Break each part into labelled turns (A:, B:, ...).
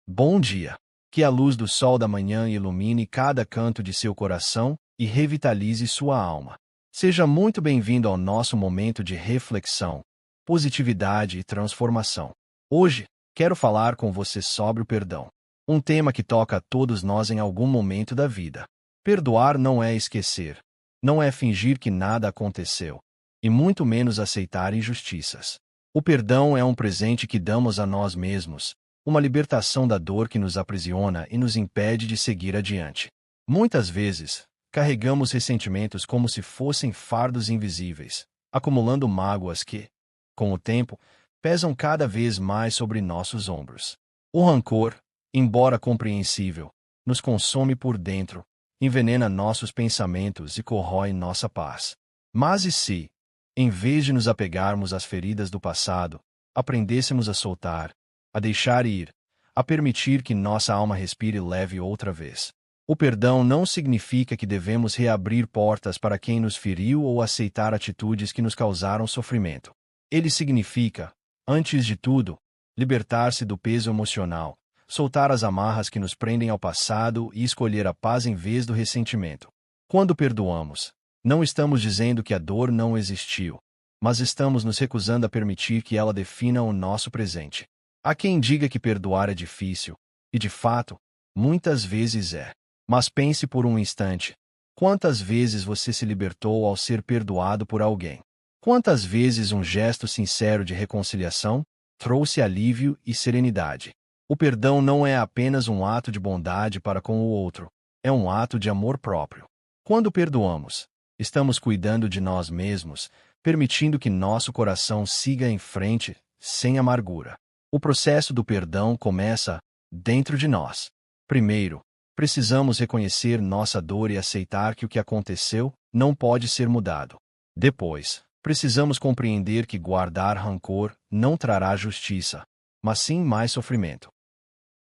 A: Bom dia. Que a luz do sol da manhã ilumine cada canto de seu coração e revitalize sua alma. Seja muito bem-vindo ao nosso momento de reflexão, positividade e transformação. Hoje, quero falar com você sobre o perdão. Um tema que toca a todos nós em algum momento da vida. Perdoar não é esquecer, não é fingir que nada aconteceu, e muito menos aceitar injustiças. O perdão é um presente que damos a nós mesmos, uma libertação da dor que nos aprisiona e nos impede de seguir adiante. Muitas vezes, carregamos ressentimentos como se fossem fardos invisíveis, acumulando mágoas que, com o tempo, pesam cada vez mais sobre nossos ombros. O rancor, embora compreensível, nos consome por dentro, envenena nossos pensamentos e corrói nossa paz. Mas e se, em vez de nos apegarmos às feridas do passado, aprendêssemos a soltar, a deixar ir, a permitir que nossa alma respire leve outra vez? O perdão não significa que devemos reabrir portas para quem nos feriu ou aceitar atitudes que nos causaram sofrimento. Ele significa, antes de tudo, libertar-se do peso emocional, soltar as amarras que nos prendem ao passado e escolher a paz em vez do ressentimento. Quando perdoamos, não estamos dizendo que a dor não existiu, mas estamos nos recusando a permitir que ela defina o nosso presente. Há quem diga que perdoar é difícil, e de fato, muitas vezes é. Mas pense por um instante: quantas vezes você se libertou ao ser perdoado por alguém? Quantas vezes um gesto sincero de reconciliação trouxe alívio e serenidade? O perdão não é apenas um ato de bondade para com o outro, é um ato de amor próprio. Quando perdoamos, estamos cuidando de nós mesmos, permitindo que nosso coração siga em frente, sem amargura. O processo do perdão começa dentro de nós. Primeiro, precisamos reconhecer nossa dor e aceitar que o que aconteceu não pode ser mudado. Depois, precisamos compreender que guardar rancor não trará justiça, mas sim mais sofrimento.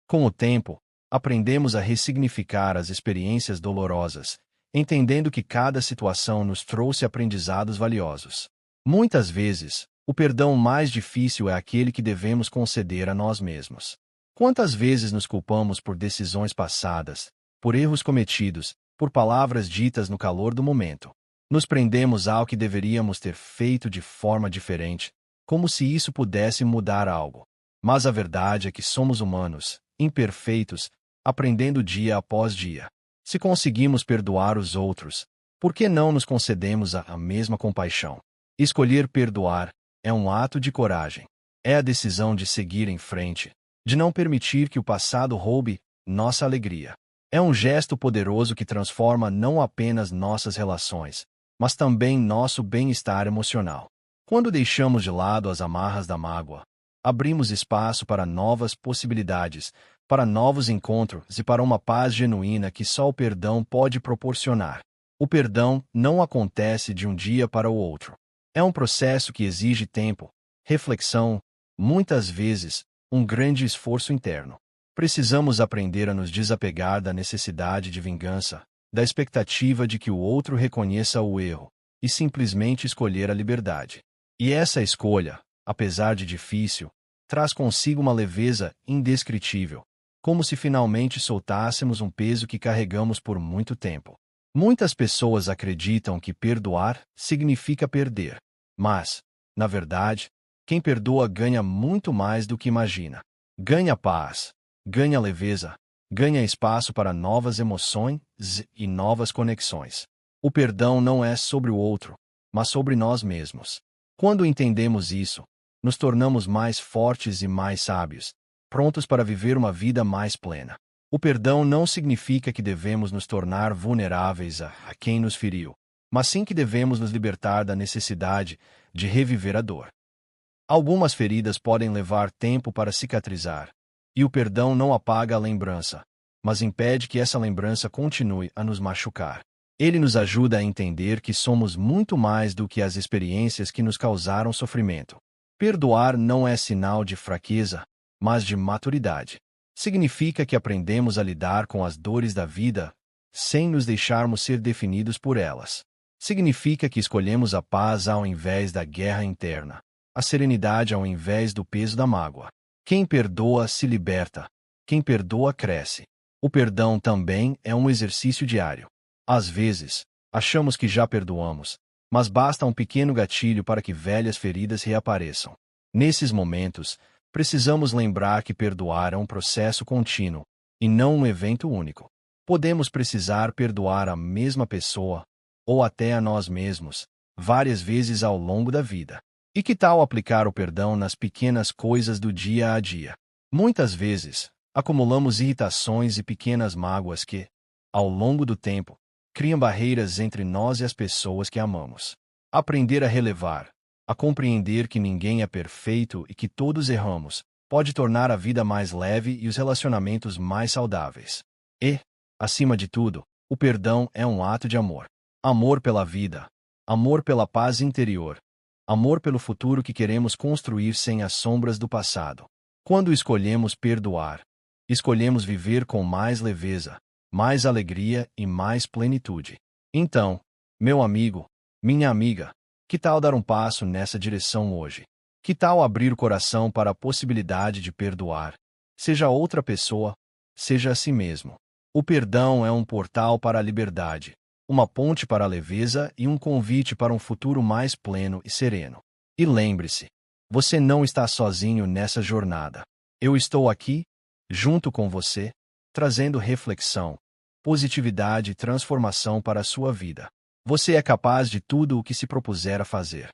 A: Com o tempo, aprendemos a ressignificar as experiências dolorosas, entendendo que cada situação nos trouxe aprendizados valiosos. Muitas vezes, o perdão mais difícil é aquele que devemos conceder a nós mesmos. Quantas vezes nos culpamos por decisões passadas, por erros cometidos, por palavras ditas no calor do momento? Nos prendemos ao que deveríamos ter feito de forma diferente, como se isso pudesse mudar algo. Mas a verdade é que somos humanos, imperfeitos, aprendendo dia após dia. Se conseguimos perdoar os outros, por que não nos concedemos a mesma compaixão? Escolher perdoar é um ato de coragem. É a decisão de seguir em frente, de não permitir que o passado roube nossa alegria. É um gesto poderoso que transforma não apenas nossas relações, mas também nosso bem-estar emocional. Quando deixamos de lado as amarras da mágoa, abrimos espaço para novas possibilidades, para novos encontros e para uma paz genuína que só o perdão pode proporcionar. O perdão não acontece de um dia para o outro. É um processo que exige tempo, reflexão, muitas vezes, um grande esforço interno. Precisamos aprender a nos desapegar da necessidade de vingança, da expectativa de que o outro reconheça o erro, e simplesmente escolher a liberdade. E essa escolha, apesar de difícil, traz consigo uma leveza indescritível, como se finalmente soltássemos um peso que carregamos por muito tempo. Muitas pessoas acreditam que perdoar significa perder. Mas, na verdade, quem perdoa ganha muito mais do que imagina. Ganha paz, ganha leveza, ganha espaço para novas emoções e novas conexões. O perdão não é sobre o outro, mas sobre nós mesmos. Quando entendemos isso, nos tornamos mais fortes e mais sábios, prontos para viver uma vida mais plena. O perdão não significa que devemos nos tornar vulneráveis a quem nos feriu, mas sim que devemos nos libertar da necessidade de reviver a dor. Algumas feridas podem levar tempo para cicatrizar, e o perdão não apaga a lembrança, mas impede que essa lembrança continue a nos machucar. Ele nos ajuda a entender que somos muito mais do que as experiências que nos causaram sofrimento. Perdoar não é sinal de fraqueza, mas de maturidade. Significa que aprendemos a lidar com as dores da vida, sem nos deixarmos ser definidos por elas. Significa que escolhemos a paz ao invés da guerra interna, a serenidade ao invés do peso da mágoa. Quem perdoa se liberta. Quem perdoa cresce. O perdão também é um exercício diário. Às vezes, achamos que já perdoamos, mas basta um pequeno gatilho para que velhas feridas reapareçam. Nesses momentos, precisamos lembrar que perdoar é um processo contínuo, e não um evento único. Podemos precisar perdoar a mesma pessoa, ou até a nós mesmos, várias vezes ao longo da vida. E que tal aplicar o perdão nas pequenas coisas do dia a dia? Muitas vezes, acumulamos irritações e pequenas mágoas que, ao longo do tempo, criam barreiras entre nós e as pessoas que amamos. Aprender a relevar, a compreender que ninguém é perfeito e que todos erramos, pode tornar a vida mais leve e os relacionamentos mais saudáveis. E, acima de tudo, o perdão é um ato de amor. Amor pela vida, amor pela paz interior, amor pelo futuro que queremos construir sem as sombras do passado. Quando escolhemos perdoar, escolhemos viver com mais leveza, mais alegria e mais plenitude. Então, meu amigo, minha amiga, que tal dar um passo nessa direção hoje? Que tal abrir o coração para a possibilidade de perdoar, seja outra pessoa, seja a si mesmo? O perdão é um portal para a liberdade, uma ponte para a leveza e um convite para um futuro mais pleno e sereno. E lembre-se, você não está sozinho nessa jornada. Eu estou aqui, junto com você, trazendo reflexão, positividade e transformação para a sua vida. Você é capaz de tudo o que se propuser a fazer.